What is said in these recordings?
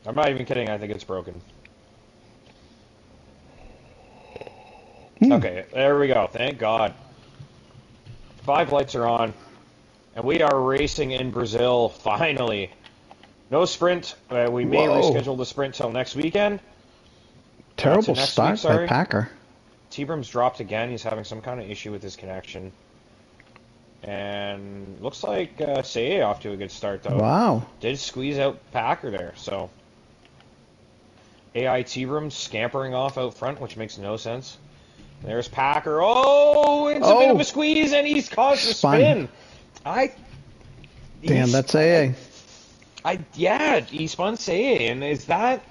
I'm not even kidding. I think it's broken. Okay, there we go. Thank God. 5 lights are on. And we are racing in Brazil, finally. No sprint. We may reschedule the sprint till next weekend. Terrible next start week, sorry. by Packer. T-Brum's dropped again. He's having some kind of issue with his connection. And looks like Say off to a good start, though. Wow. Did squeeze out Packer there, so... AI T-Brum scampering off out front, which makes no sense. There's Packer. Oh, it's a bit of a squeeze, and he's caused a spin. Damn, that's AA. Yeah, he spun Say, and is that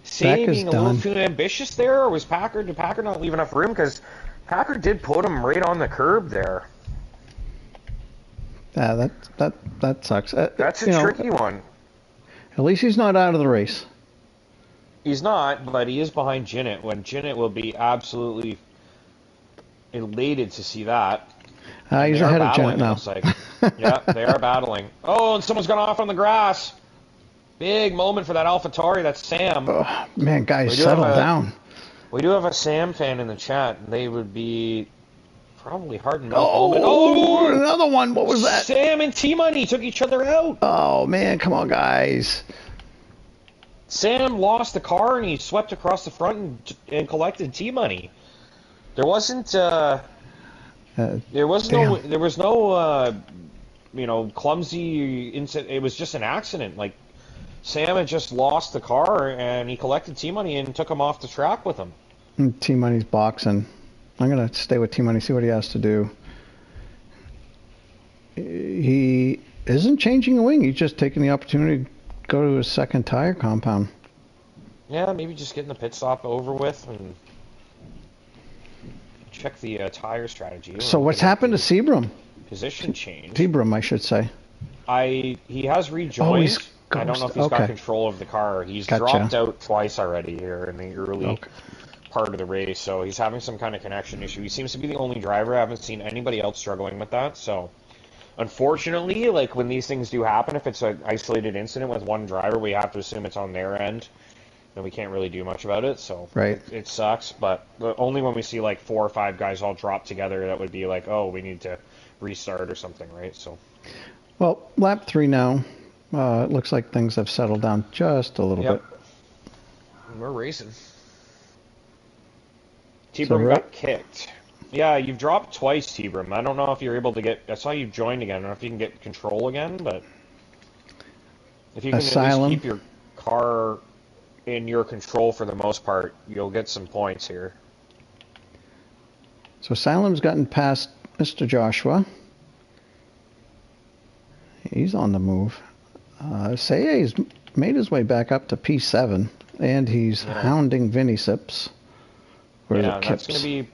Say being a little too ambitious there, or did Packer not leave enough room? Because Packer did put him right on the curb there. Yeah, that sucks. That's a tricky one. At least he's not out of the race. He's not, but he is behind Jinnit, when Jinnit will be absolutely elated to see that. He's ahead of Jinnit now. Like. Yeah, they are battling. Oh, and someone's gone off on the grass. Big moment for that AlphaTauri. That's Sam. Oh, man, guys, settle down. We do have a Sam fan in the chat. They would be probably hard and oh, another one. What was that? Sam and T-Money took each other out. Oh, man, come on, guys. Sam lost the car and he swept across the front and collected T-Money. There wasn't there was no clumsy incident. It was just an accident. Like Sam had just lost the car and he collected T-Money and took him off the track with him. T-Money's boxing. I'm gonna stay with T-Money, see what he has to do. He isn't changing a wing. He's just taking the opportunity to go to his second tire compound. Yeah, maybe just getting the pit stop over with and check the tire strategy. So what's happened to Sebrum? Position change. Sebrum, I should say. He has rejoined. I don't know if he's got control of the car. He's dropped out twice already here in the early part of the race, so he's having some kind of connection issue. He seems to be the only driver. I haven't seen anybody else struggling with that, so unfortunately, like when these things do happen, if it's an isolated incident with one driver, we have to assume it's on their end, and we can't really do much about it, so it sucks, but only when we see like 4 or 5 guys all drop together, that would be like, oh, we need to restart or something, right? So, well, lap 3 now. It looks like things have settled down just a little bit. We're racing. T-Brum got kicked. Yeah, you've dropped twice, T-Brum. I don't know if you're able to get... I saw you joined again. I don't know if you can get control again, but... If you can at least keep your car in your control for the most part, you'll get some points here. So Asylum's gotten past Mr. Joshua. He's on the move. Say's made his way back up to P7, and he's hounding Vinny Sips. Yeah, that's going to be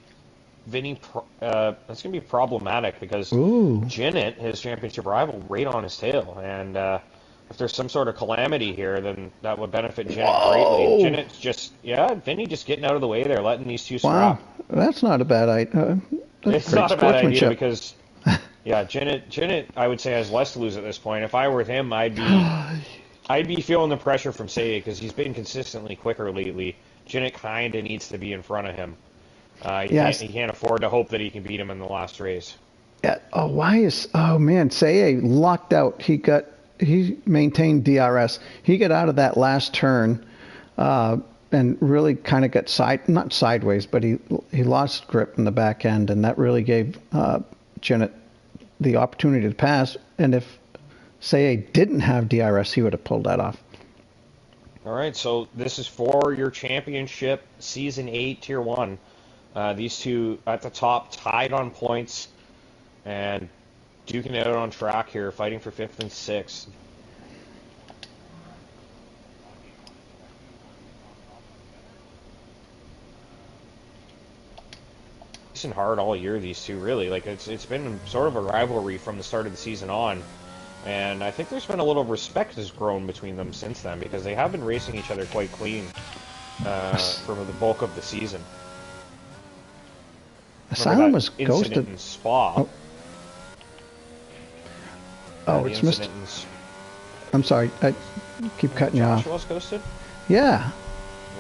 Vinny. That's going to be problematic because Jinnit, his championship rival, right on his tail, and if there's some sort of calamity here, then that would benefit Jinnit greatly. Jinnit's just Vinny just getting out of the way there, letting these two scrap. That's not a bad idea. It's not a bad idea because Jinnit, I would say, has less to lose at this point. If I were with him, I'd be feeling the pressure from Say because he's been consistently quicker lately. Jinnit kind of needs to be in front of him. He can't afford to hope that he can beat him in the last race. Yeah. Oh man, Say locked out. He maintained DRS. He got out of that last turn, and really kind of got not sideways, but he lost grip in the back end, and that really gave Jinnit the opportunity to pass. And if Say didn't have DRS, he would have pulled that off. All right, so this is for your championship, Season 8, Tier 1. These two at the top, tied on points, and duking it out on track here, fighting for 5th and 6th. It's been hard all year, these two, really. Like, it's been sort of a rivalry from the start of the season on. And I think there's been a little respect has grown between them since then, because they have been racing each other quite clean for the bulk of the season. Asylum was ghosted in Spa. Oh, it's I'm sorry. I keep cutting you off. Joshua's ghosted? Yeah.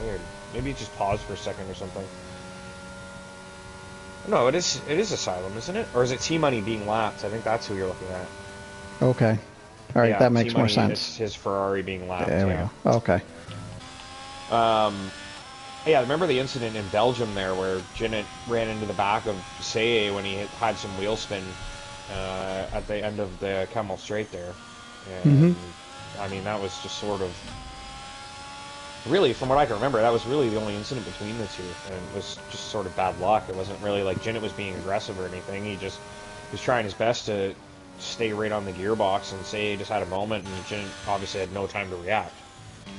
Weird. Maybe it just paused for a second or something. No, it is Asylum, isn't it? Or is it T-Money being lapped? I think that's who you're looking at. Okay. All right, yeah, that makes more T-Money, sense. It's his Ferrari being lapped. There we go. Okay. Yeah, remember the incident in Belgium there where Jinnit ran into the back of Seye when he had some wheel spin at the end of the Kemmel Straight there. And, I mean, that was just sort of... Really, from what I can remember, that was really the only incident between the two. And it was just sort of bad luck. It wasn't really like Jinnit was being aggressive or anything. He was trying his best to stay right on the gearbox, and Seye just had a moment, and Jinnit obviously had no time to react.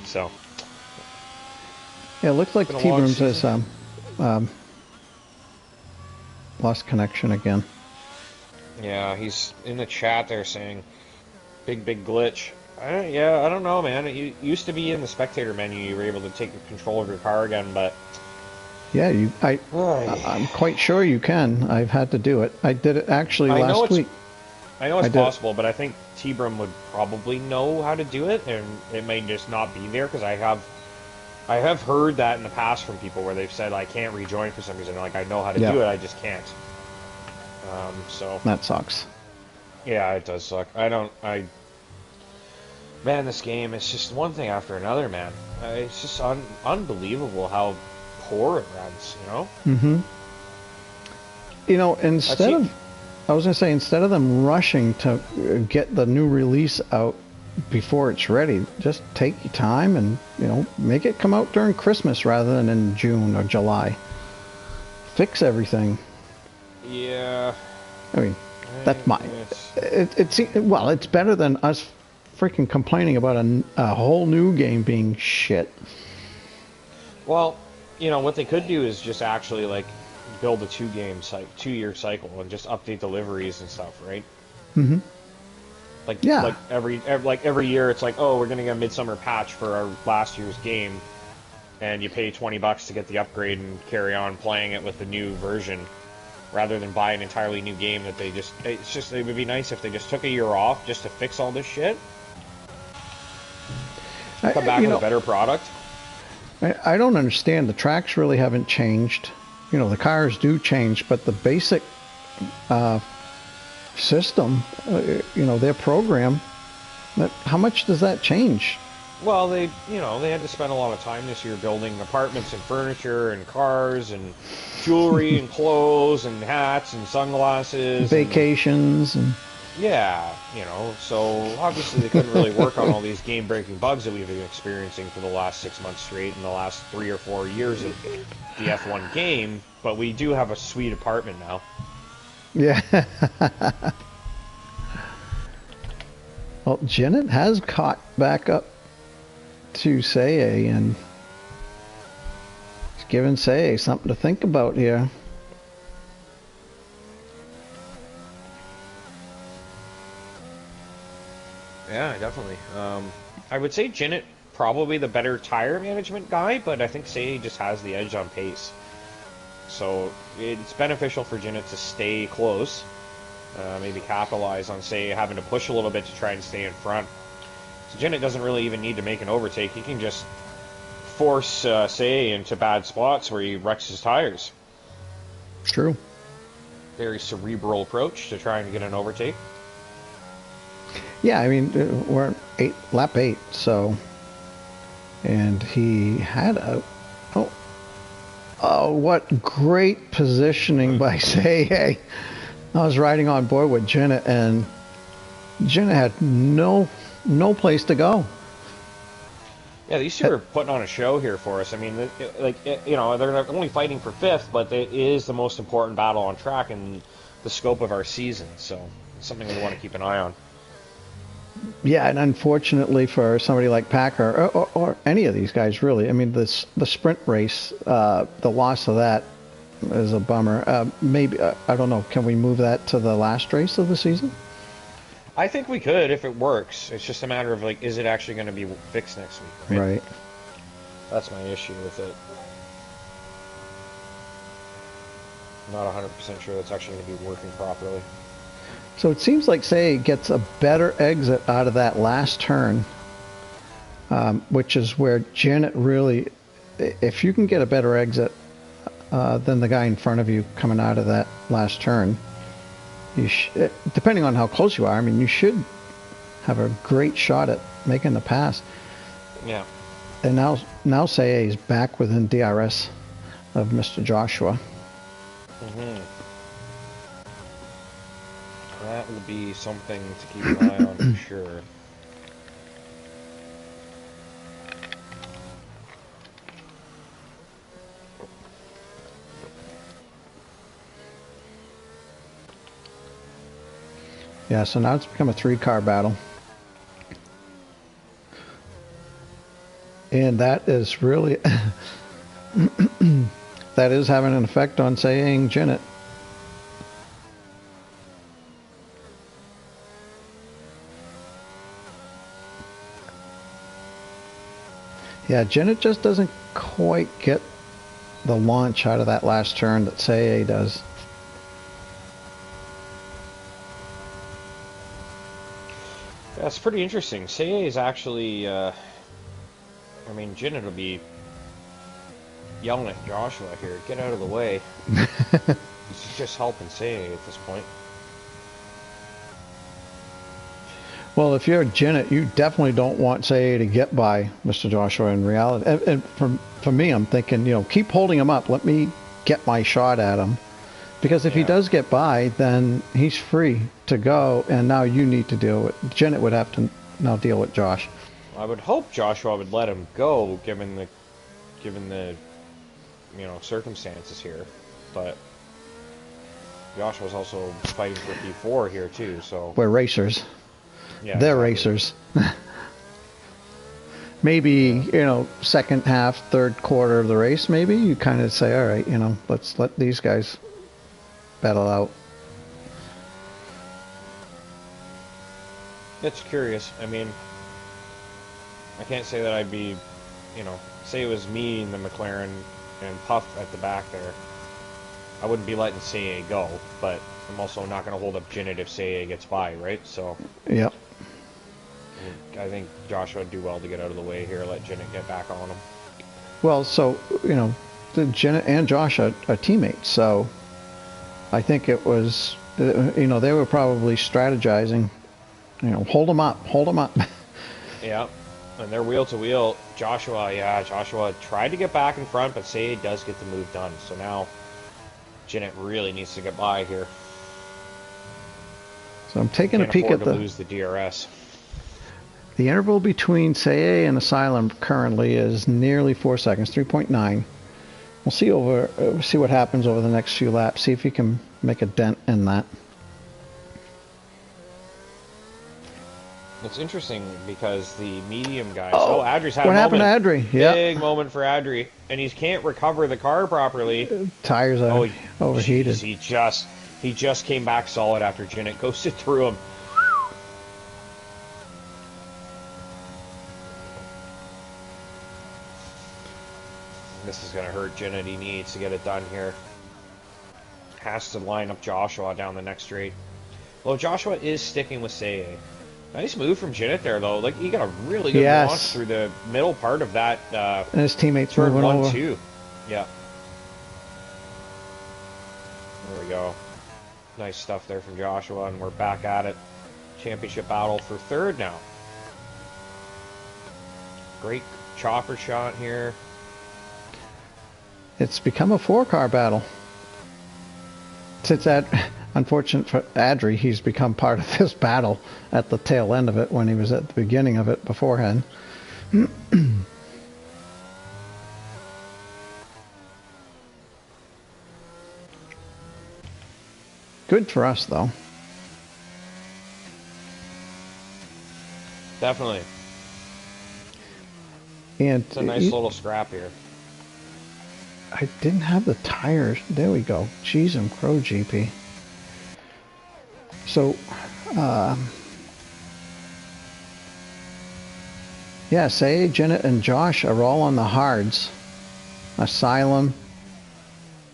So... Yeah, it looks like T-Brooms has lost connection again. Yeah, he's in the chat there saying, big glitch. I don't know, man. It used to be in the spectator menu, you were able to take control of your car again, but... Yeah, I'm quite sure you can. I've had to do it. I did it actually last week. I know it's possible, but I think T-Brum would probably know how to do it, and it may just not be there, because I have heard that in the past from people where they've said, I can't rejoin for some reason. Like, I know how to do it, I just can't. So... That sucks. Yeah, it does suck. Man, this game, it's just one thing after another, man. It's just unbelievable how poor it runs, you know? Mm-hmm. You know, instead of them rushing to get the new release out before it's ready, just take your time and, you know, make it come out during Christmas rather than in June or July. Fix everything. Yeah. I mean, that's my... It's better than us freaking complaining about a whole new game being shit. Well, you know, what they could do is just actually, like, build a 2-year cycle and just update deliveries and stuff, right? Mm-hmm. Like every year, it's like, oh, we're gonna get a midsummer patch for our last year's game, and you pay $20 to get the upgrade and carry on playing it with the new version, rather than buy an entirely new game that they just. It would be nice if they just took a year off just to fix all this shit. Come back with a better product. I don't understand. The tracks really haven't changed. You know, the cars do change, but the basic system, you know, their program, how much does that change? Well, they had to spend a lot of time this year building apartments and furniture and cars and jewelry and clothes and hats and sunglasses. Vacations and... Yeah, you know, so obviously they couldn't really work on all these game-breaking bugs that we've been experiencing for the last 6 months straight in the last 3 or 4 years of the F1 game, but we do have a sweet apartment now. Yeah. Well, Jinnit has caught back up to Seye, and he's giving Seye something to think about here. Yeah, definitely. I would say Jinnit probably the better tire management guy, but I think Seye just has the edge on pace. So it's beneficial for Jinnit to stay close, maybe capitalize on Seye having to push a little bit to try and stay in front. So Jinnit doesn't really even need to make an overtake. He can just force Seye into bad spots where he wrecks his tires. True. Very cerebral approach to trying to get an overtake. Yeah, I mean, we're lap 8, so... And he had a... Oh, what great positioning by Seye. I was riding on board with Jinnit, and Jinnit had no place to go. Yeah, these two are putting on a show here for us. I mean, you know, they're only fighting for 5th, but it is the most important battle on track in the scope of our season, so it's something we want to keep an eye on. Yeah, and unfortunately for somebody like Packer, or any of these guys, really, I mean, the sprint race, the loss of that is a bummer. Maybe, I don't know, can we move that to the last race of the season? I think we could if it works. It's just a matter of, like, is it actually going to be fixed next week, right? That's my issue with it. I'm not 100% sure that's actually going to be working properly. So it seems like Say gets a better exit out of that last turn, which is where Janet really, if you can get a better exit than the guy in front of you coming out of that last turn, depending on how close you are, I mean, you should have a great shot at making the pass. Yeah. And now Say is back within DRS of Mr. Joshua. Mm-hmm. That will be something to keep an eye on for sure. Yeah, so now it's become a 3-car battle. And that is really... that is having an effect on saying Janet. Yeah, Janet just doesn't quite get the launch out of that last turn that Say does. That's pretty interesting. Say is actually, I mean, Janet will be yelling at Joshua here. Get out of the way. He's just helping Say at this point. Well, if you're Janet, you definitely don't want Say to get by Mr. Joshua in reality. And for me, I'm thinking, you know, keep holding him up. Let me get my shot at him. Because if he does get by, then he's free to go, and now you need to deal with... Janet would have to now deal with Josh. I would hope Joshua would let him go, given the you know, circumstances here. But Joshua's also fighting for P4 here too, so... We're racers. Yeah, They're exactly. racers. Maybe, you know, second half, third quarter of the race, maybe you kind of say, all right, you know, let's let these guys battle out. It's curious. I mean, I can't say that I'd be, you know, say it was me and the McLaren and Puff at the back there. I wouldn't be letting Say go, but I'm also not going to hold up Janet if Say gets by, right? So. Yep. I think Joshua would do well to get out of the way here, let Janet get back on him. Well, so, you know, Janet and Josh are teammates, so I think it was, you know, they were probably strategizing, you know, hold them up. Yeah, and they're wheel to wheel. Joshua tried to get back in front, but Say does get the move done. So now Janet really needs to get by here. So I'm taking a peek at to lose the DRS. The interval between Say and Asylum currently is nearly 4 seconds, 3.9. We'll see what happens over the next few laps. See if you can make a dent in that. It's interesting because the medium guys. Oh, Adri's had a moment. What happened to Adri? Yeah. Big moment for Adri, and he can't recover the car properly. Tires are overheated. Geez, he just came back solid after Janet ghosted through him. This is going to hurt Janet. He needs to get it done here. Has to line up Joshua down the next straight. Well, Joshua is sticking with Say. Nice move from Janet there, though. Like, he got a really good launch through the middle part of that. And his teammates moving over. 1-2. Yeah. There we go. Nice stuff there from Joshua, and we're back at it. Championship battle for third now. Great chopper shot here. It's become a 4-car battle. Since that, unfortunate for Adri, he's become part of this battle at the tail end of it when he was at the beginning of it beforehand. Good for us, though. Definitely. And it's a nice little scrap here. I didn't have the tires. There we go. Jeez and crow, GP. So, yeah, Say, Janet, and Josh are all on the hards. Asylum,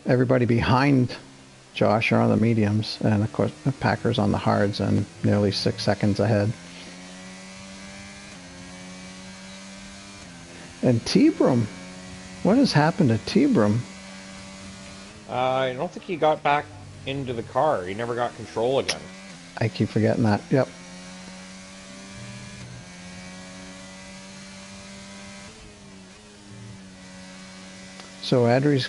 everybody behind Josh are on the mediums, and of course Packers on the hards, and nearly 6 seconds ahead. And T-Brum, what has happened to T-Brum? I don't think he got back into the car. He never got control again. I keep forgetting that. Yep. So Adri's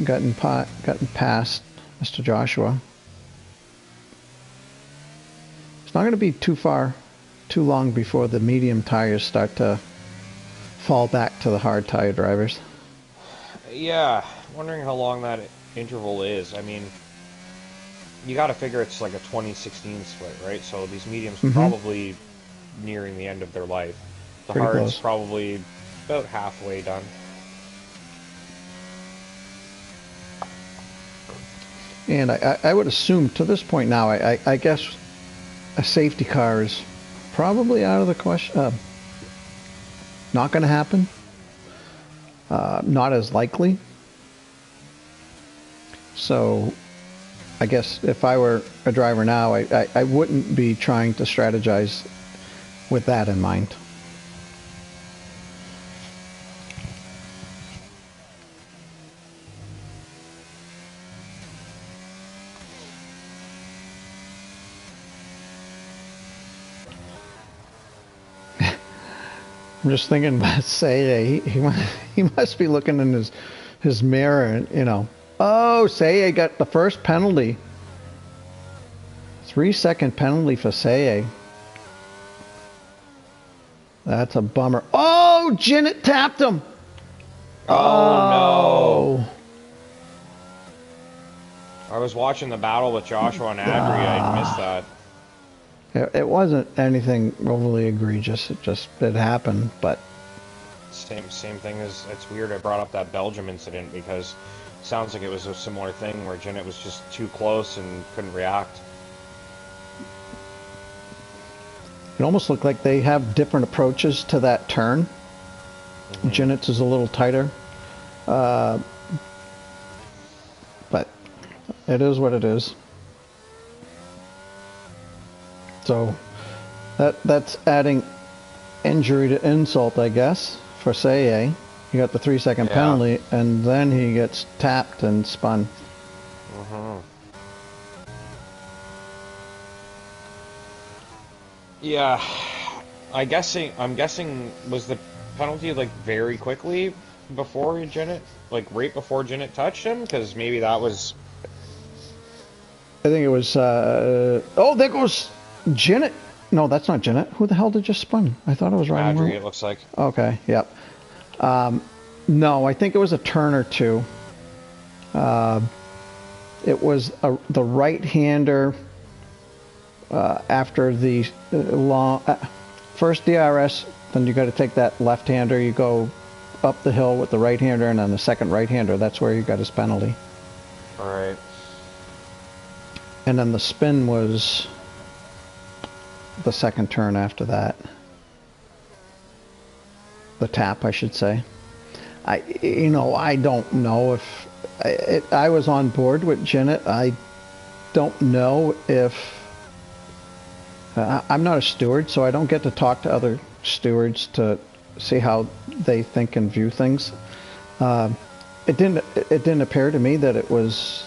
gotten past Mr. Joshua. It's not going to be too long before the medium tires start to fall back to the hard tire drivers. Yeah, wondering how long that interval is. I mean, you got to figure it's like a 2016 split, right? So these mediums probably nearing the end of their life. The Pretty hard's close. probably about halfway done. And I would assume to this point now, I guess a safety car is probably out of the question. Not going to happen. Not as likely. So I guess if I were a driver now, I wouldn't be trying to strategize with that in mind. I'm just thinking about Say he must be looking in his mirror and, you know, oh, Say got the first penalty. 3-second penalty for Say. That's a bummer. Oh, Jinnit tapped him. Oh no. I was watching the battle with Joshua and Adri. I missed that. It wasn't anything overly egregious. It happened, but same thing as it's weird. I brought up that Belgium incident because it sounds like it was a similar thing where Jinnit was just too close and couldn't react. It almost looked like they have different approaches to that turn. Jinnit's is a little tighter, but it is what it is. So that's adding injury to insult, I guess, for Say. He got the 3-second penalty, and then he gets tapped and spun. Yeah, I'm guessing was the penalty like very quickly before Jinnit, like right before Jinnit touched him? Because maybe that was. I think it was. Oh, there goes Jinnit. No, that's not Jinnit. Who the hell did just spun? I thought it was riding. Adri, it looks like. Okay. Yep. No, I think it was a turn or two. It was the right-hander after the long first DRS. Then you got to take that left-hander. You go up the hill with the right-hander, and then the second right-hander. That's where you got his penalty. All right. And then the spin was the second turn after that. The tap, I should say. I don't know if I was on board with Jinnit. I don't know if I'm not a steward, so I don't get to talk to other stewards to see how they think and view things. It didn't appear to me that it was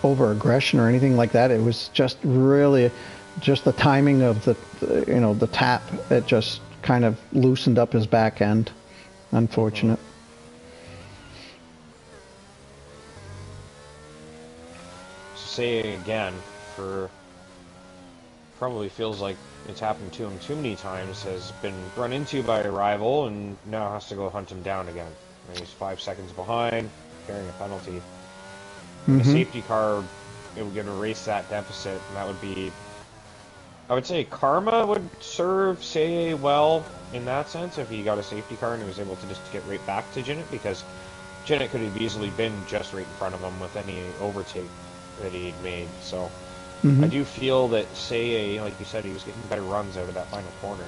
over aggression or anything like that. It was just really just the timing of the tap. It just kind of loosened up his back end. Unfortunate. Say again, for probably feels like it's happened to him too many times, has been run into by a rival and now has to go hunt him down again. And he's 5 seconds behind, carrying a penalty. The safety car, it would erase that deficit, and that would be, I would say karma would serve Say well in that sense if he got a safety car and he was able to just get right back to Jinnit, because Jinnit could have easily been just right in front of him with any overtake that he'd made. So I do feel that Say, like you said, he was getting better runs out of that final corner.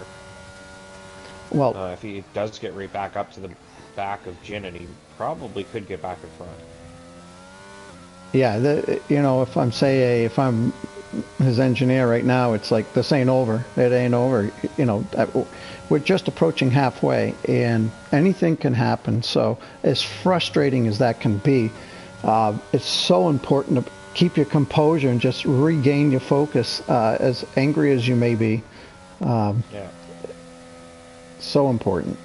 Well, if he does get right back up to the back of Jinnit, he probably could get back in front. Yeah, you know, if I'm his engineer right now, it's like, this ain't over. It ain't over. You know, we're just approaching halfway, and anything can happen. So, as frustrating as that can be, it's so important to keep your composure and just regain your focus. As angry as you may be, Yeah. so important.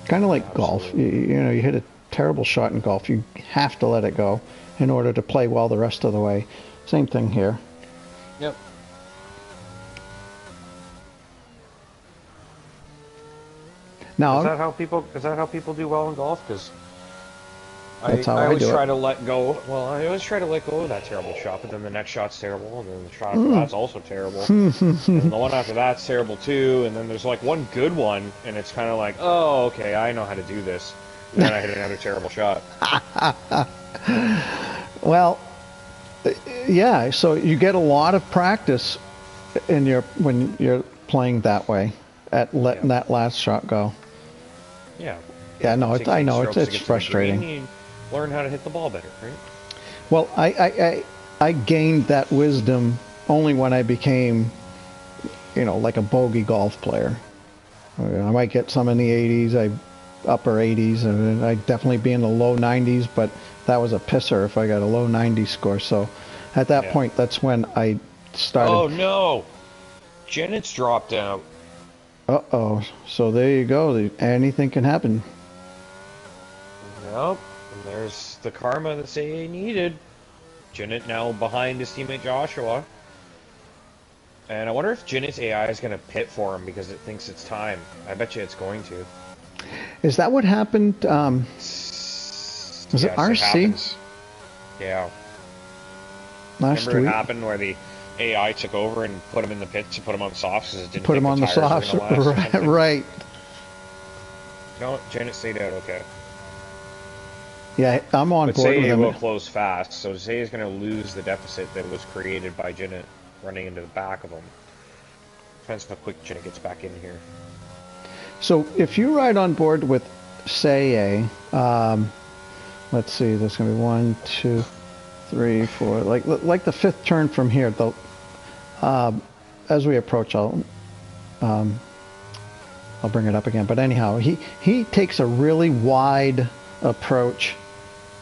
Kind of like golf. You know, you hit a terrible shot in golf, you have to let it go in order to play well the rest of the way. Same thing here. Yep. Now, is that how people do well in golf? Because that's how I always do try it. to let go. Well, I always try to let go of that terrible shot, but then the next shot's terrible, and then the shot after that's also terrible, and the one after that's terrible too, and then there's like one good one, and it's kind of like, oh, okay, I know how to do this. And then I hit another terrible shot. Well, yeah. So you get a lot of practice when you're playing that way at letting that last shot go. Yeah. Yeah. No, I know it's frustrating. You learn how to hit the ball better, right? Well, I gained that wisdom only when I became, you know, like a bogey golf player. I might get some in the 80s, upper 80s, and I'd definitely be in the low 90s, but that was a pisser if I got a low 90 score. So at that point, that's when I started. Oh, no. Janet's dropped out. Uh-oh. So there you go. Anything can happen. Yep. And there's the karma that CA needed. Janet now behind his teammate Joshua. And I wonder if Janet's AI is going to pit for him because it thinks it's time. I bet you it's going to. Is that what happened? Was it RC? Yeah. Last Remember week? it happened where the AI took over and put him in the pits and put him on softs because it didn't put him on the softs. Right. No, Janet stayed out okay. Yeah, I'm on board with him. But will close fast, so Zay is going to lose the deficit that was created by Janet running into the back of him. Depends how quick Janet gets back in here. So if you ride on board with Say, let's see, there's going to be 1, 2, 3, 4, like the fifth turn from here. As we approach, I'll bring it up again. But anyhow, he takes a really wide approach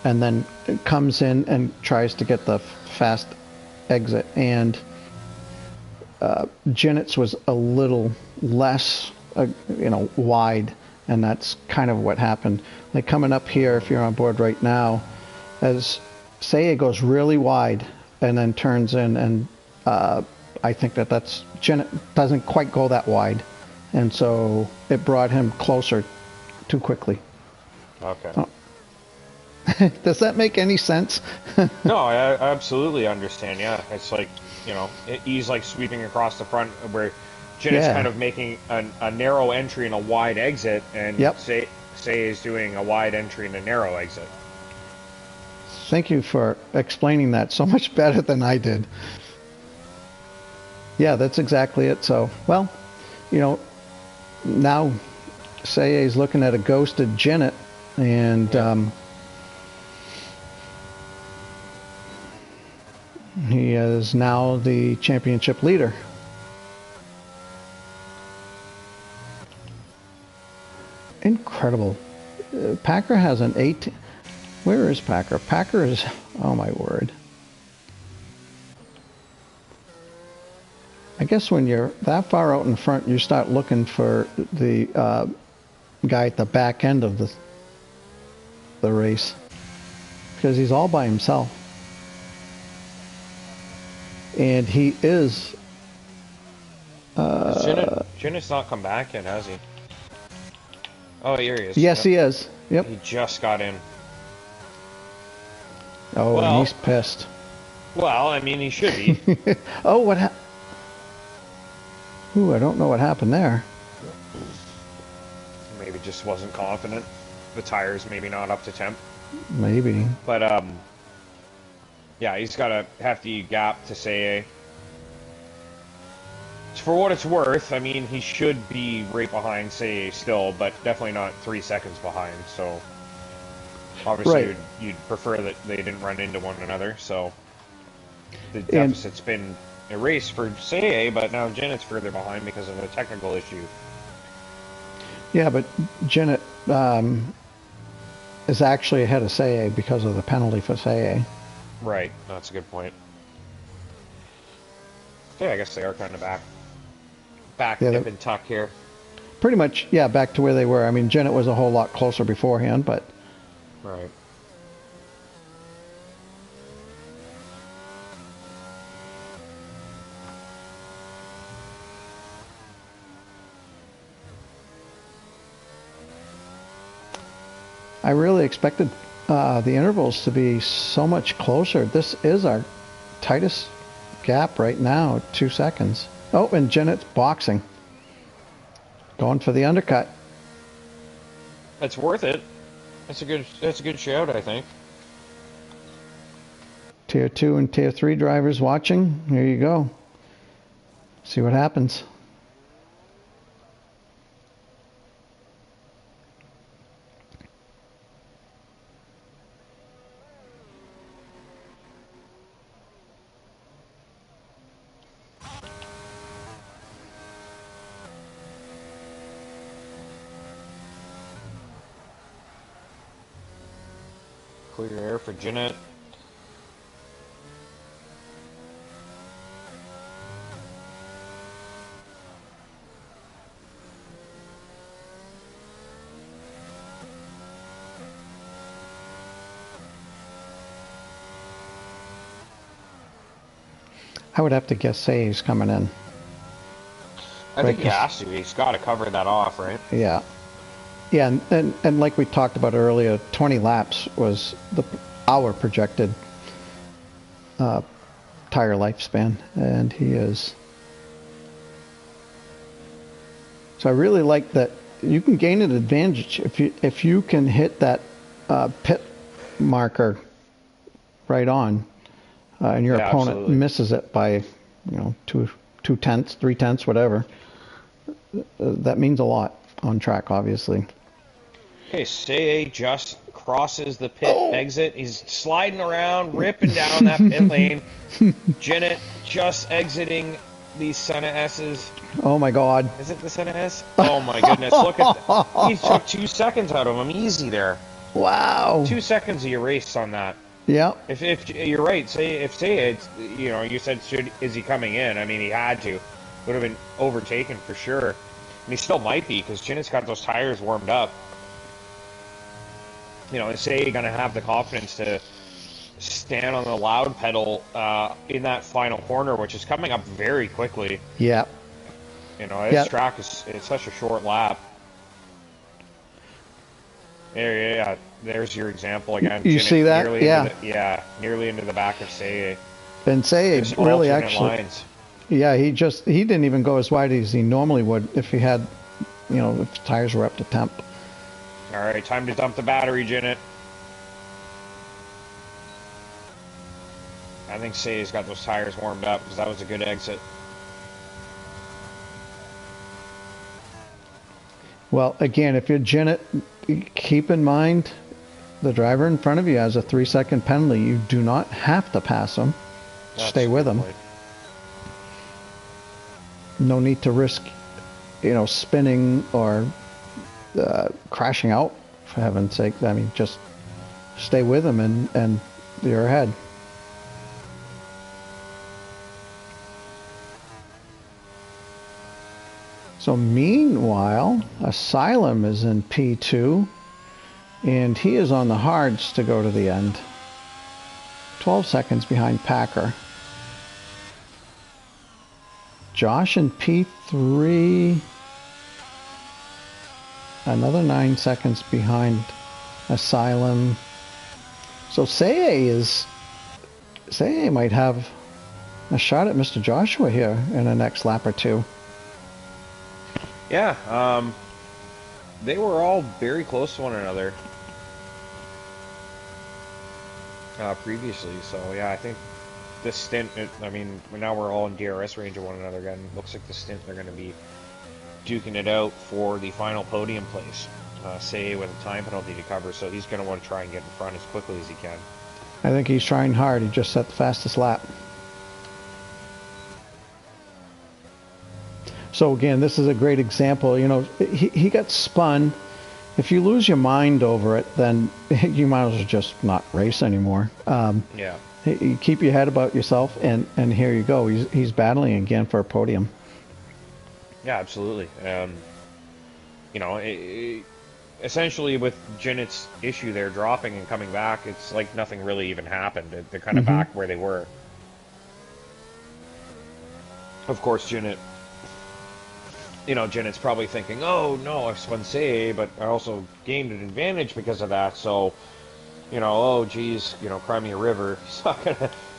and then comes in and tries to get the fast exit. And Janet's was a little less, wide, and that's kind of what happened. Like coming up here, if you're on board right now, as Seiya goes really wide and then turns in, and I think that's Janet doesn't quite go that wide, and so it brought him closer too quickly. Okay. Oh. Does that make any sense? No, I absolutely understand. Yeah, it's like, he's like sweeping across the front where Janet's kind of making a narrow entry and a wide exit, and Say is doing a wide entry and a narrow exit. Thank you for explaining that so much better than I did. Yeah, that's exactly it. So, well, now Say is looking at a ghosted Janet, and he is now the championship leader. Incredible. Packer has an 18. Where is Packer? Packer is, oh my word. I guess when you're that far out in front, you start looking for the guy at the back end of the race, because he's all by himself. And he is... Janet's not come back yet, has he? Oh, here he is. Yes, he is. Yep. He just got in. Oh, well, and he's pissed. Well, I mean, he should be. Oh, what happened? Ooh, I don't know what happened there. Maybe just wasn't confident. The tires maybe not up to temp. Maybe. But, yeah, he's got a hefty gap to say. For what it's worth, I mean, he should be right behind Say still, but definitely not 3 seconds behind, so... Obviously, Right. you'd prefer that they didn't run into one another, so the deficit's been erased for CAA, but now Janet's further behind because of a technical issue. Yeah, but Janet is actually ahead of CAA because of the penalty for CAA. Right, that's a good point. Yeah, I guess they are kind of back nip and tuck here. Pretty much, yeah, back to where they were. I mean, Janet was a whole lot closer beforehand, but... Right. I really expected the intervals to be so much closer. This is our tightest gap right now, 2 seconds. Oh, and Janet's boxing. Going for the undercut. That's worth it. That's a good shout, I think. Tier 2 and Tier 3 drivers watching. Here you go. See what happens. Clear air for Janet. I would have to guess Say's coming in. I think he has to. He's got to cover that off, right? Yeah. Yeah, and like we talked about earlier, 20 laps was our projected tire lifespan, and he is. So I really like that you can gain an advantage if you can hit that pit marker right on, and your opponent absolutely. misses it by, 2/10, 3/10, whatever. That means a lot on track, obviously. Okay, CAA just crosses the pit exit. He's sliding around, ripping down that pit lane. Janet just exiting these Senna S's. Oh my God! Is it the Senna S? Oh my goodness! Look at that. He took 2 seconds out of him. Easy there. Wow. 2 seconds of your race on that. Yeah. If you're right, if it's you said is he coming in? I mean, he had to. Would have been overtaken for sure, and he still might be because Janet's got those tires warmed up. Is CAA going to have the confidence to stand on the loud pedal in that final corner, which is coming up very quickly. Yeah. This track it's such a short lap. Yeah, there's your example again. You see that? Nearly into the back of CAA. And CAA really actually. Lines. Yeah, he didn't even go as wide as he normally would if he had, if the tires were up to temp. All right, time to dump the battery, Janet. I think CAA's got those tires warmed up because that was a good exit. Well, again, if you're Janet, keep in mind the driver in front of you has a 3-second penalty. You do not have to pass him. Stay with him. No need to risk, spinning or crashing out, for heaven's sake. I mean, just stay with him and you're ahead. So meanwhile, Asylum is in P2, and he is on the hards to go to the end. 12 seconds behind Packer. Josh in P3, another 9 seconds behind Asylum. So CAA might have a shot at Mr. Joshua here in the next lap or two. Yeah, they were all very close to one another previously. So yeah, I think this stint. Now we're all in DRS range of one another again. Looks like the stint they're going to be duking it out for the final podium place. Say with a time penalty to cover, so he's going to want to try and get in front as quickly as he can. I think he's trying hard. He just set the fastest lap. So again, this is a great example. You know, he got spun. If you lose your mind over it, then you might as well just not race anymore. Yeah. You keep your head about yourself, and here you go. He's battling again for a podium. Yeah, absolutely. You know, essentially with Jinnett's issue there dropping and coming back, it's like nothing really even happened. They're kind of back where they were. Of course, Jinnett's probably thinking, oh no, I've spun Say, but I also gained an advantage because of that, so, you know, oh geez, you know, cry me a river.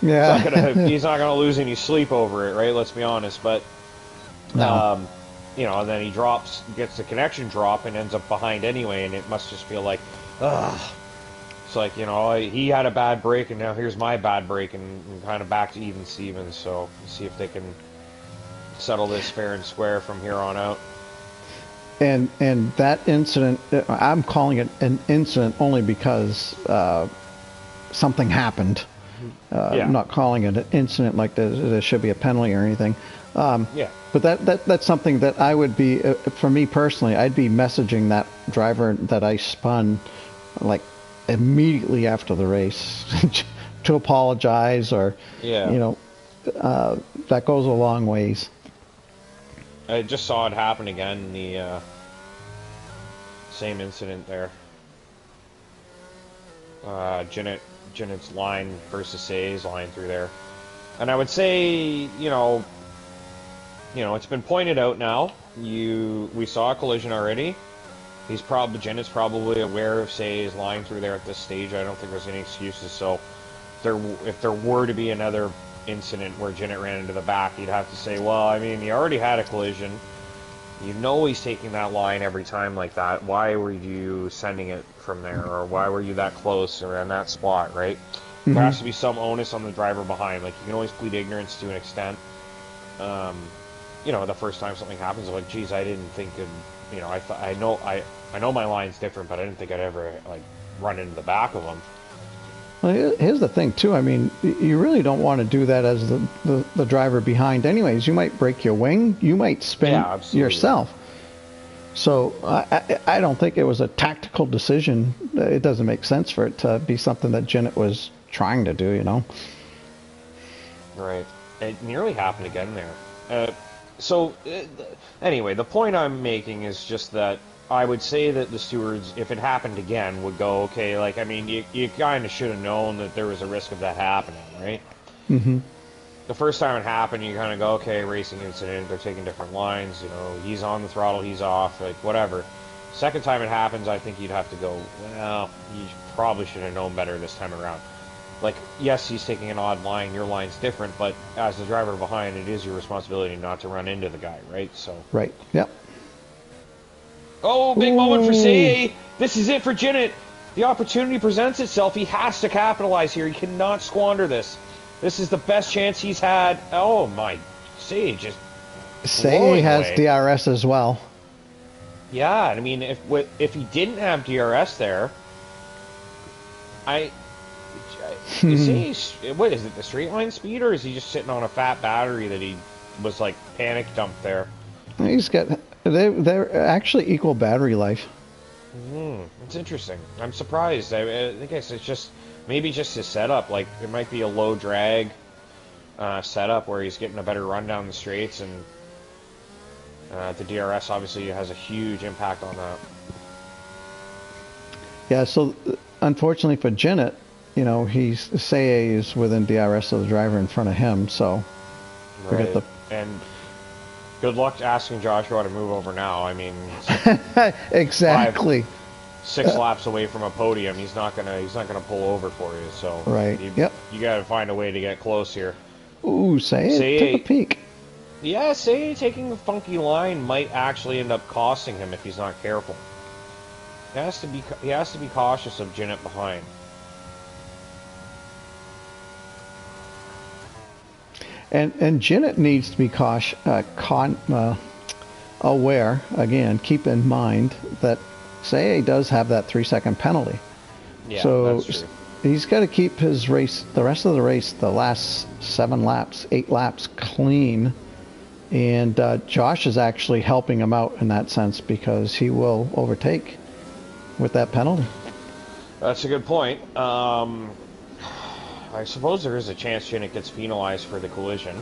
He's not gonna lose any sleep over it, right? Let's be honest. But no. You know, and then he gets the connection drop and ends up behind anyway, and it must just feel like, ugh. It's like, you know, he had a bad break, and now here's my bad break, and kind of back to even Stevens. So we'll see if they can settle this fair and square from here on out. And that incident, I'm calling it an incident only because something happened. I'm not calling it an incident like there should be a penalty or anything. But that's something that I would be, for me personally, I'd be messaging that driver that I spun like immediately after the race to apologize, or you know, that goes a long ways. I just saw it happen again, the same incident there. Jinnett's line versus Say's line through there. And I would say, you know, it's been pointed out now. We saw a collision already. Jinnett's probably aware of Say's line through there at this stage. I don't think there's any excuses. So if there were to be another incident where Jinnett ran into the back, you'd have to say, well, I mean, you already had a collision. You know he's taking that line every time like that. Why were you sending it from there? Or why were you that close or in that spot, right? There has to be some onus on the driver behind. Like, you can always plead ignorance to an extent. You know, the first time something happens, like, geez, I didn't think, you know, I know my line's different, but I didn't think I'd ever, like, run into the back of them. Well, here's the thing, too. I mean, you really don't want to do that as the driver behind anyways. You might break your wing. You might spin yourself. So I don't think it was a tactical decision. It doesn't make sense for it to be something that Jinnett was trying to do, you know? Right. It nearly happened again there. Anyway, the point I'm making is just that I would say that the stewards, if it happened again, would go, okay, like, I mean, you kind of should have known that there was a risk of that happening, right? The first time it happened, you kind of go, okay, racing incident, they're taking different lines, you know, he's on the throttle, he's off, like, whatever. Second time it happens, I think you'd have to go, well, you probably should have known better this time around. Like, yes, he's taking an odd line, your line's different, but as the driver behind, it is your responsibility not to run into the guy, right? So. Right, yep. Oh, big moment for Say. This is it for Jinnett. The opportunity presents itself. He has to capitalize here. He cannot squander this. This is the best chance he's had. Oh, my. Say just... Say has away. DRS as well. Yeah, I mean, if he didn't have DRS there, what is it, the straight line speed, or is he just sitting on a fat battery that he was, like, panic dumped there? He's got... They're actually equal battery life. It's interesting. I'm surprised. I think it's just maybe just his setup. Like, it might be a low drag setup where he's getting a better run down the straights, and the DRS obviously has a huge impact on that. Yeah. So unfortunately for Jinnett, you know, Say is within DRS of the driver in front of him. So we got and. Good luck asking Joshua to move over now. I mean, exactly. 6 laps away from a podium, he's not gonna pull over for you. So right. You got to find a way to get close here. Ooh, Say took a peek. Yeah, Say taking a funky line might actually end up costing him if he's not careful. He has to be cautious of Jinnett behind. And Jinnett needs to be aware, again, keep in mind that Say does have that 3-second penalty. Yeah, so that's true. He's got to keep his race, the rest of the race, the last 8 laps clean. And Josh is actually helping him out in that sense because he will overtake with that penalty. That's a good point. I suppose there is a chance Jinnick gets penalized for the collision.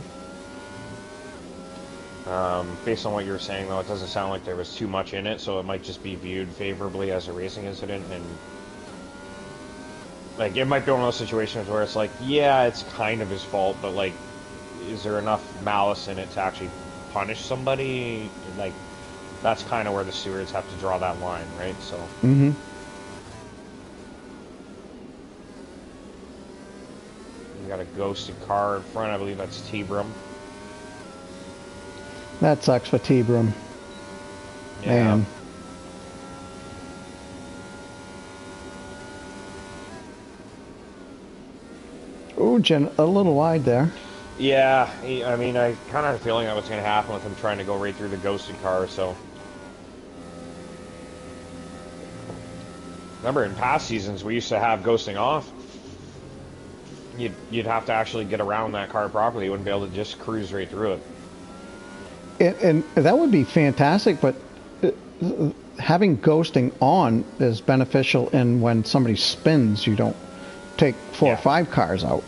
Based on what you were saying, though, it doesn't sound like there was too much in it, so it might just be viewed favorably as a racing incident, and like it might be one of those situations where it's like, yeah, it's kind of his fault, but like, is there enough malice in it to actually punish somebody? Like, that's kind of where the stewards have to draw that line, right? So. Mm-hmm. You got a ghosted car in front. I believe that's T-Brum. That sucks for T-Brum. Yeah. Man. Ooh, Jen, a little wide there. Yeah, I mean, I kind of had a feeling that was going to happen with him trying to go right through the ghosted car, so. Remember, in past seasons, we used to have ghosting off. You'd have to actually get around that car properly. You wouldn't be able to just cruise right through it. And that would be fantastic, but having ghosting on is beneficial in when somebody spins, you don't take 4 or 5 cars out.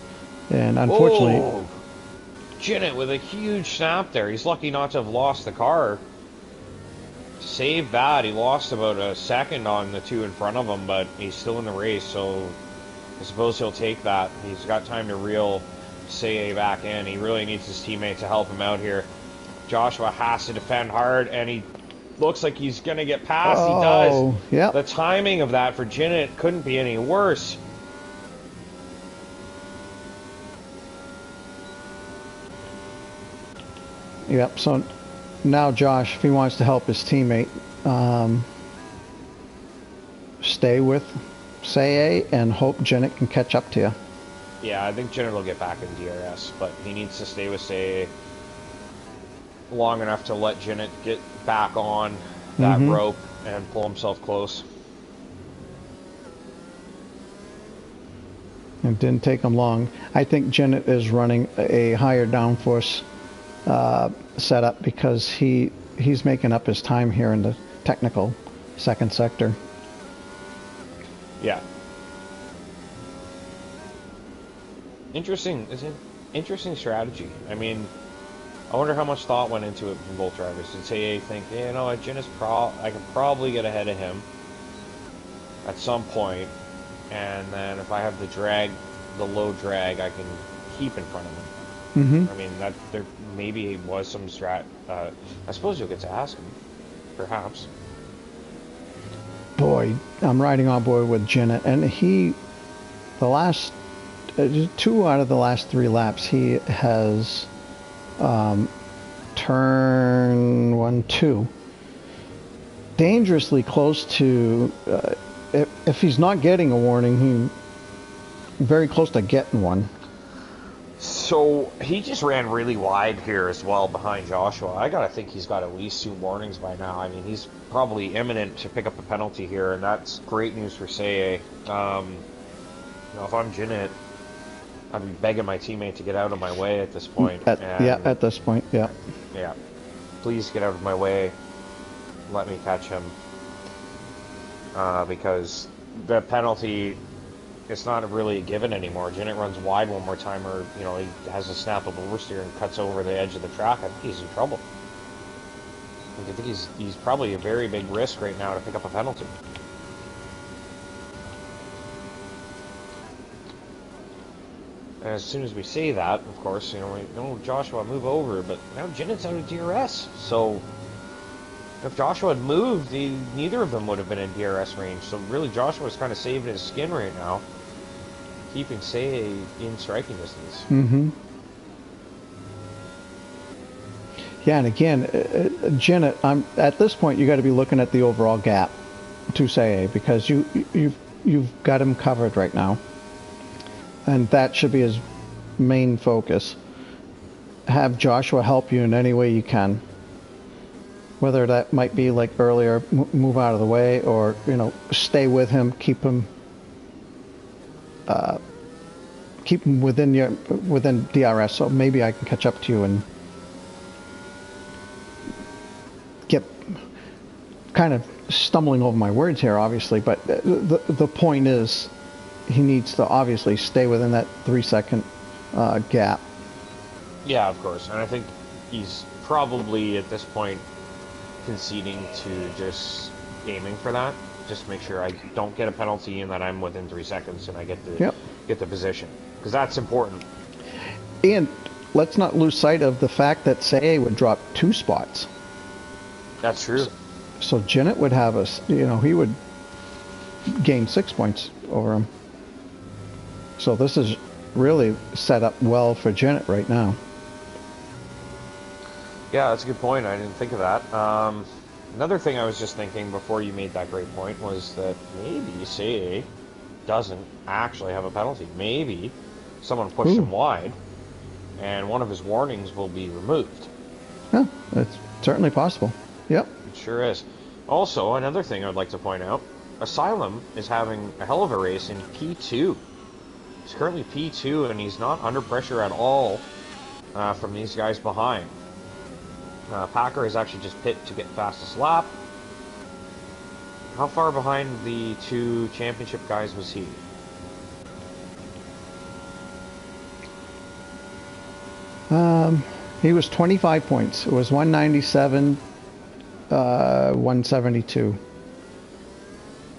And unfortunately... Oh, Jinnick with a huge snap there. He's lucky not to have lost the car. Save that. He lost about a second on the 2 in front of him, but he's still in the race, so I suppose he'll take that. He's got time to reel Say back in. He really needs his teammate to help him out here. Joshua has to defend hard, and he looks like he's going to get past. He does. Yep. The timing of that for Jinnick couldn't be any worse. Yep, so now Josh, if he wants to help his teammate, stay with Say and hope Jinnick can catch up to you. Yeah, I think Jinnick will get back in DRS, but he needs to stay with Say long enough to let Jinnick get back on that rope and pull himself close. It didn't take him long. I think Jinnick is running a higher downforce setup because he's making up his time here in the technical second sector. Yeah. Interesting. It's an interesting strategy. I mean, I wonder how much thought went into it from both drivers. Did Say think, you know, Jinnick's I could probably get ahead of him at some point, and then if I have the low drag, I can keep in front of him. I mean, that there maybe was some strat. I suppose you'll get to ask him, perhaps. Boy, I'm riding on board with Jinnick, and the last 2 out of the last 3 laps, he has turn 1, 2, dangerously close to. If he's not getting a warning, he's very close to getting one. So he just ran really wide here as well behind Joshua. I gotta think he's got at least 2 warnings by now. I mean, he's probably imminent to pick up a penalty here, and that's great news for Say. You know, if I'm Jinnick, I'd be begging my teammate to get out of my way at this point. At this point, yeah. Yeah. Please get out of my way. Let me catch him. Because the penalty, it's not really given anymore. Jinnick runs wide one more time, or, you know, he has a snap of oversteer and cuts over the edge of the track. I think he's in trouble. I think he's probably a very big risk right now to pick up a penalty. And as soon as we say that, of course, you know, Joshua, move over, but now Jinnick's out of DRS, so if Joshua had moved, neither of them would have been in DRS range. So really, Joshua's kind of saving his skin right now, keeping Say in striking distance. Yeah, and again, Jinnick, at this point you got to be looking at the overall gap to Say, because you've got him covered right now, and that should be his main focus. Have Joshua help you in any way you can. whether that might be like earlier, move out of the way, or stay with him, keep him within DRS. So maybe I can catch up to you and get kind of stumbling over my words here, obviously. But the point is, he needs to obviously stay within that 3-second gap. Yeah, of course, and I think he's probably at this point conceding to just aiming for that. Just make sure I don't get a penalty and that I'm within 3 seconds and I get the position, because that's important. And let's not lose sight of the fact that Say would drop 2 spots. That's true. So Jinnit would have us. He would gain 6 points over him. So this is really set up well for Jinnit right now. Yeah, that's a good point. I didn't think of that. Another thing I was just thinking before you made that great point was that maybe Say doesn't actually have a penalty. Maybe someone pushed him wide, and one of his warnings will be removed. Yeah, it's certainly possible. Yep. It sure is. Also, another thing I'd like to point out, Asylum is having a hell of a race in P2. He's currently P2, and he's not under pressure at all from these guys behind. Packer is actually just pit to get fastest lap. How far behind the 2 championship guys was he? He was 25 points. It was 197, 172.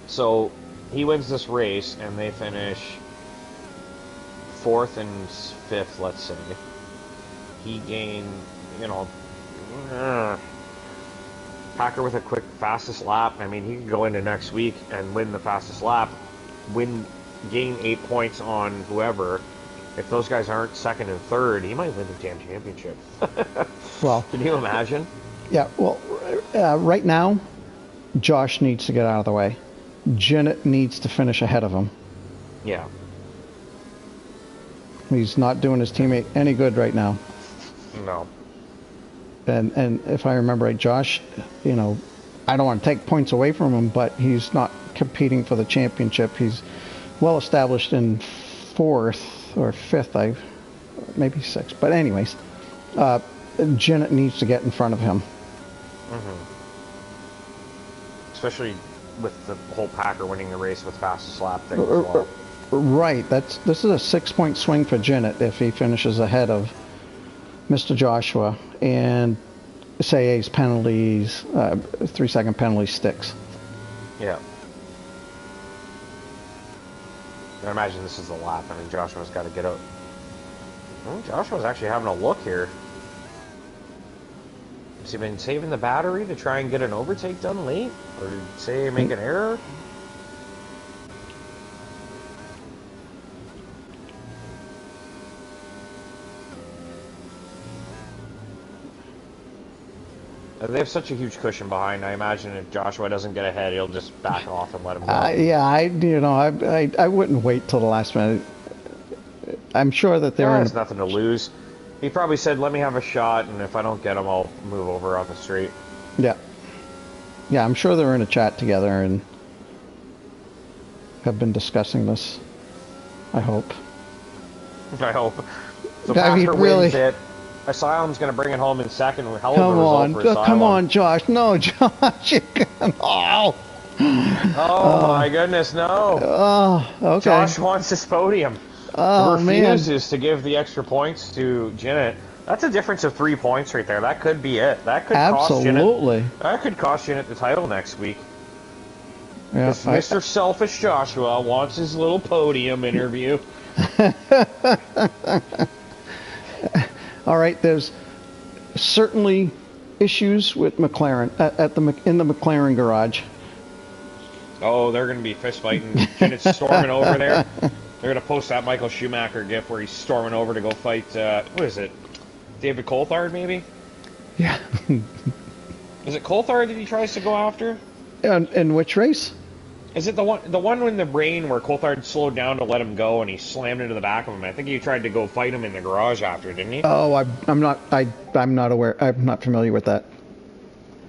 So he wins this race, and they finish 4th and 5th, let's say. He gained, Packer with a quick fastest lap. I mean, he could go into next week and win the fastest lap, gain 8 points on whoever. If those guys aren't 2nd and 3rd, he might win the damn championship. Well, can you imagine? Yeah. Well, right now, Josh needs to get out of the way. Jinnit needs to finish ahead of him. Yeah. He's not doing his teammate any good right now. No. And if I remember right, Josh, I don't want to take points away from him, but he's not competing for the championship. He's well established in 4th or 5th, maybe 6th. But anyways, Jinnit needs to get in front of him. Mm-hmm. Especially with the whole Packer winning the race with fastest lap thing as well. Right. This is a 6-point swing for Jinnit if he finishes ahead of Mr. Joshua, and Say's penalties, 3-second penalty sticks. Yeah. I imagine this is the lap. I mean, Joshua's got to get out. Well, Joshua's actually having a look here. Has he been saving the battery to try and get an overtake done late? Or did Say make an error? They have such a huge cushion behind. I imagine if Joshua doesn't get ahead, he'll just back off and let him go. Yeah, I wouldn't wait till the last minute. I'm sure that there is nothing to lose. He probably said, "Let me have a shot, and if I don't get him, I'll move over on the street." Yeah. Yeah, I'm sure they're in a chat together and have been discussing this. I hope. I hope. So Packer wins it. Asylum's going to bring it home in 2nd. Hell of a result for Asylum. Come on, Josh. No, Josh. Oh. Oh, my goodness, no. Oh, okay. Josh wants his podium. Oh, refuses to give the extra points to Jinnit. That's a difference of 3 points right there. That could be it. That could Absolutely. That could cost Jinnit the title next week. Yeah, Mr. Selfish Joshua wants his little podium interview. All right, there's certainly issues with McLaren in the McLaren garage. Oh, they're going to be fist fighting. Jinnit's storming over there. They're going to post that Michael Schumacher gif where he's storming over to go fight, what is it? David Coulthard, maybe? Yeah. Is it Coulthard that he tries to go after? In which race? Is it the one in the rain where Coulthard slowed down to let him go and he slammed into the back of him? I think he tried to go fight him in the garage after, didn't he? Oh, I'm not aware. I'm not familiar with that.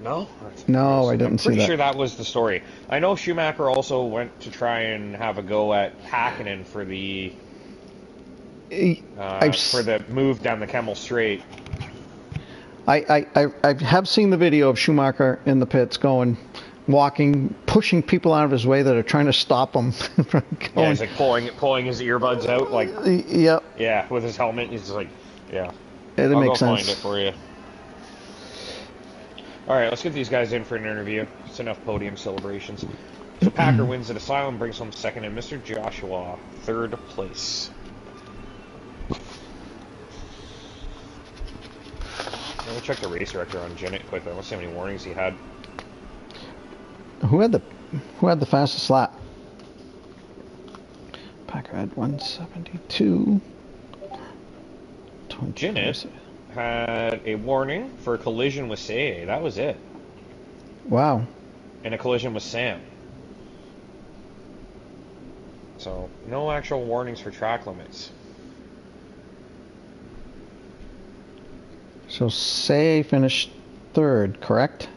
No? No, I didn't see that. I'm pretty sure that was the story. I know Schumacher also went to try and have a go at Hakkinen for the move down the Kemmel Straight. I have seen the video of Schumacher in the pits walking, pushing people out of his way that are trying to stop him from going. Yeah, he's like pulling his earbuds out, like yep. Yeah, with his helmet. He's just like, yeah. It I'll makes go sense. find it for you. All right, let's get these guys in for an interview. It's enough podium celebrations. So Packer wins at Asylum, brings home second, and Mr. Joshua third place. I'm gonna check the race director on Jennett quickly. Let's see how many warnings he had. Who had the fastest lap? Packer had 172. Jennett had a warning for a collision with Say. That was it. Wow. And a collision with Sam. So, no actual warnings for track limits. So Say finished third, correct?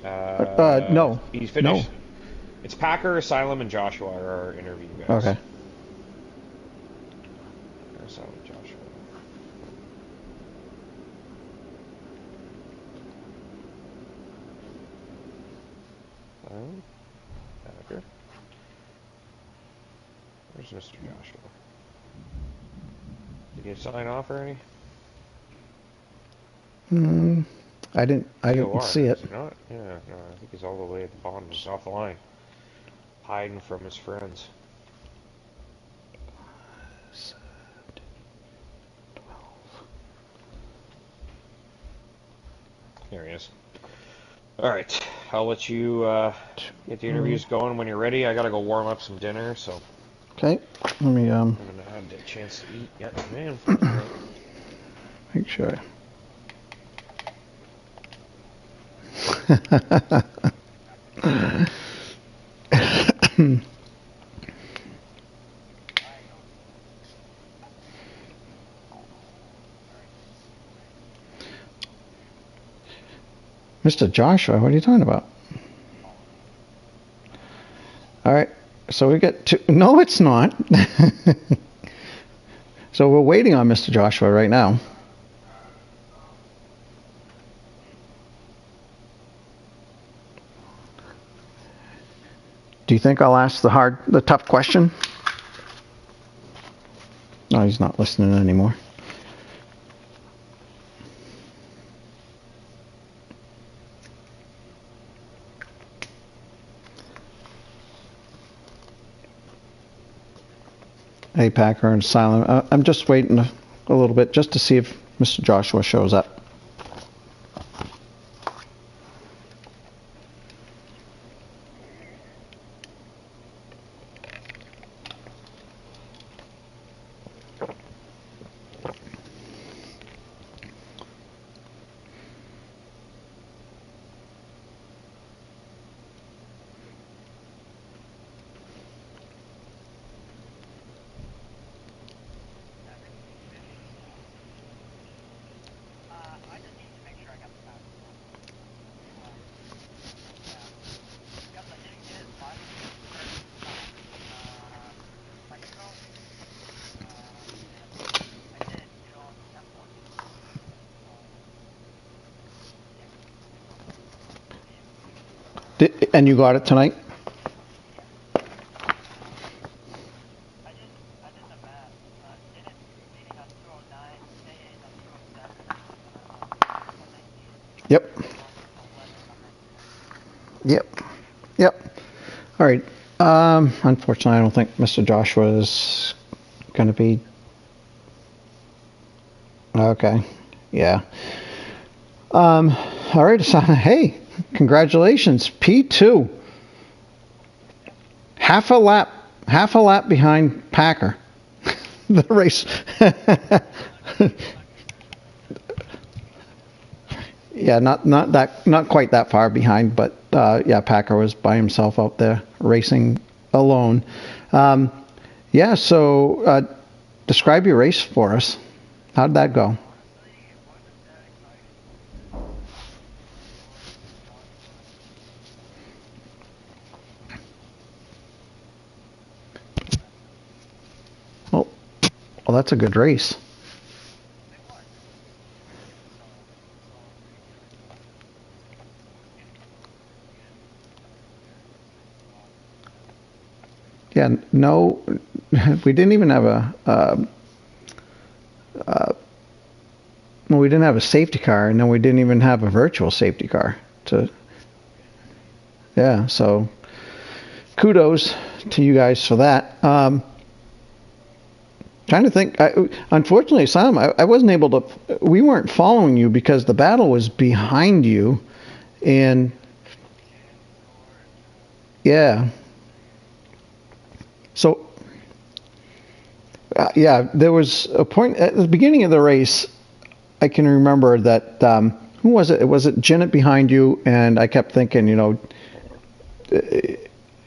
No. He finished. No. It's Packer, Asylum, and Joshua are our interview guys. Okay. Asylum, Joshua. Packer. Where's Mr. Joshua? Did you sign off already? I didn't see it. Not? Yeah, no, I think he's all the way at the bottom. He's off the line. Hiding from his friends. 12. There he is. Alright, I'll let you get the interviews going when you're ready. I gotta go warm up some dinner, so. Okay, let me I'm gonna have a chance to eat. Yeah, man. Make sure. Mr. Joshua, what are you talking about? All right, so we get to... No, it's not. So we're waiting on Mr. Joshua right now. Do you think I'll ask the tough question? No, he's not listening anymore. Hey, Packer and Silent. I'm just waiting a little bit just to see if Mr. Joshua shows up. And you got it tonight? Yep. All right. Unfortunately, I don't think Mr. Joshua is going to be... Okay. Yeah. All right. So, hey, congratulations. P2. Half a lap behind Packer. The race. Yeah, not quite that far behind, but yeah, Packer was by himself out there racing alone. Yeah, so describe your race for us. How'd that go? Well, that's a good race. Yeah, no, we didn't even have well, we didn't have a safety car, and then we didn't even have a virtual safety car. Yeah, so kudos to you guys for that. Trying to think. Unfortunately, Sam, I wasn't able to. We weren't following you because the battle was behind you, and yeah. So, yeah, there was a point at the beginning of the race. I can remember that. Who was it? Was it Janet behind you? And I kept thinking,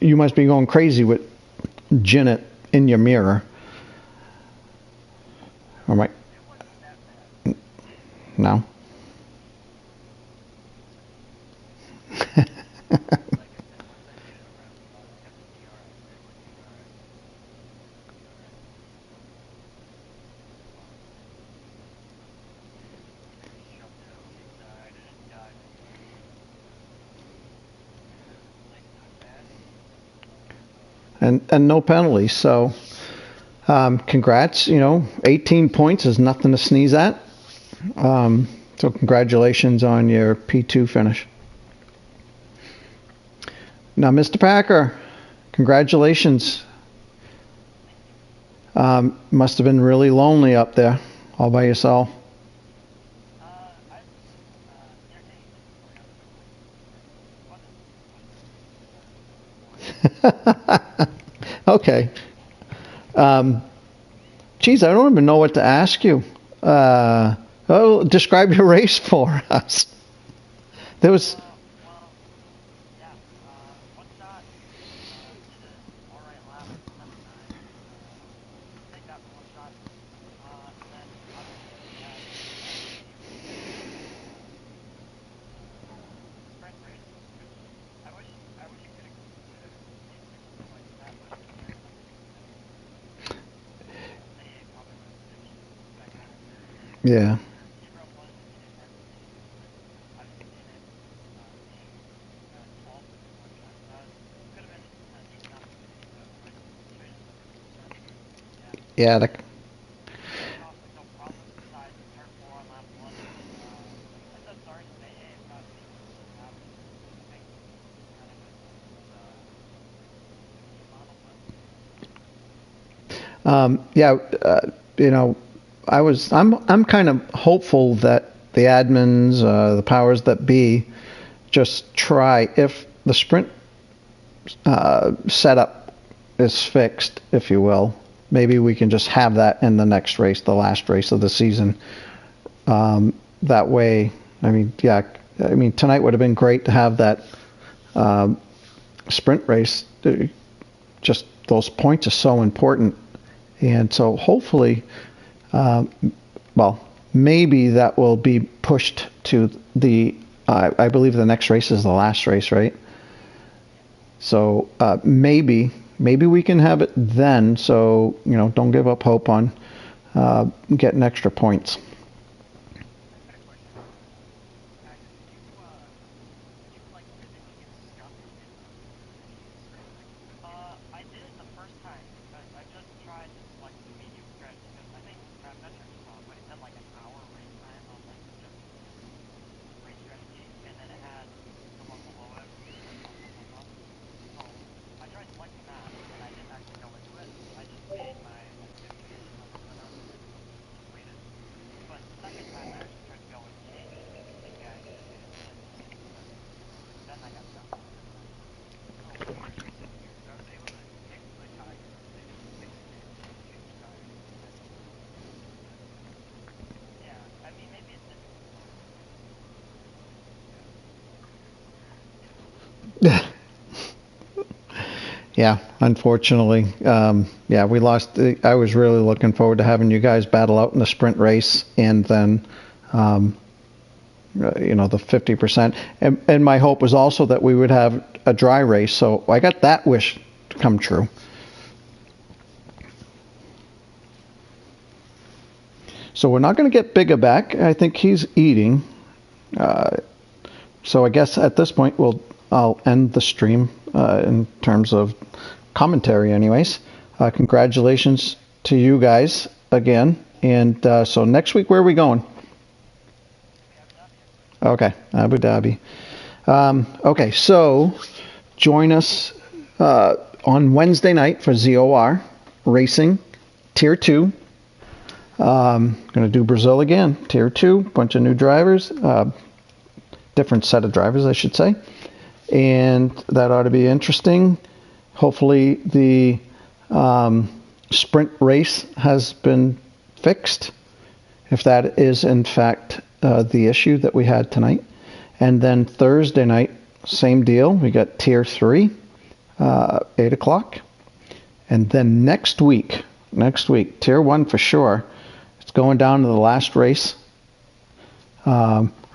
you must be going crazy with Janet in your mirror. All right. No. And no penalties. So, congrats. 18 points is nothing to sneeze at. So congratulations on your P2 finish. Now, Mr. Packer, congratulations. Must have been really lonely up there, all by yourself. Okay. Geez, I don't even know what to ask you. Describe your race for us. There was. Yeah. Yeah. Yeah. I'm kind of hopeful that the admins, the powers that be, just try if the sprint setup is fixed, if you will. Maybe we can just have that in the next race, the last race of the season. That way, tonight would have been great to have that sprint race. Just those points are so important. And so hopefully, maybe that will be pushed to I believe the next race is the last race, right? So maybe we can have it then. So, don't give up hope on getting extra points. Yeah, unfortunately. We lost. I was really looking forward to having you guys battle out in the sprint race and then, the 50%. And my hope was also that we would have a dry race. So I got that wish to come true. So we're not going to get Bigger back. I think he's eating. So I guess at this point I'll end the stream in terms of commentary anyways. Congratulations to you guys again. And so next week, where are we going? Okay, Abu Dhabi. Okay, so join us on Wednesday night for ZOR Racing Tier 2. Going to do Brazil again, Tier 2, bunch of new drivers, different set of drivers, I should say. And that ought to be interesting. Hopefully the sprint race has been fixed, if that is in fact the issue that we had tonight. And then Thursday night, same deal. We got Tier 3, 8 o'clock. And then next week, Tier 1 for sure. It's going down to the last race.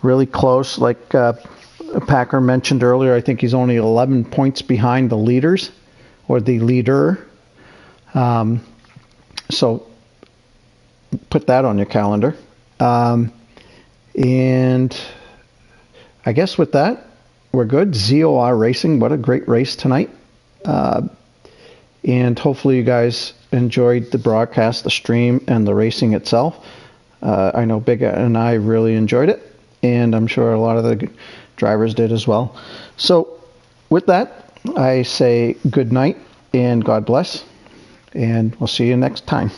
Really close, like Packer mentioned earlier. I think he's only 11 points behind the leaders, or the leader. So put that on your calendar. And I guess with that, we're good. ZOR Racing, what a great race tonight. And hopefully you guys enjoyed the broadcast, the stream, and the racing itself. I know Big and I really enjoyed it, and I'm sure a lot of the drivers did as well. So with that, I say good night and God bless, and we'll see you next time.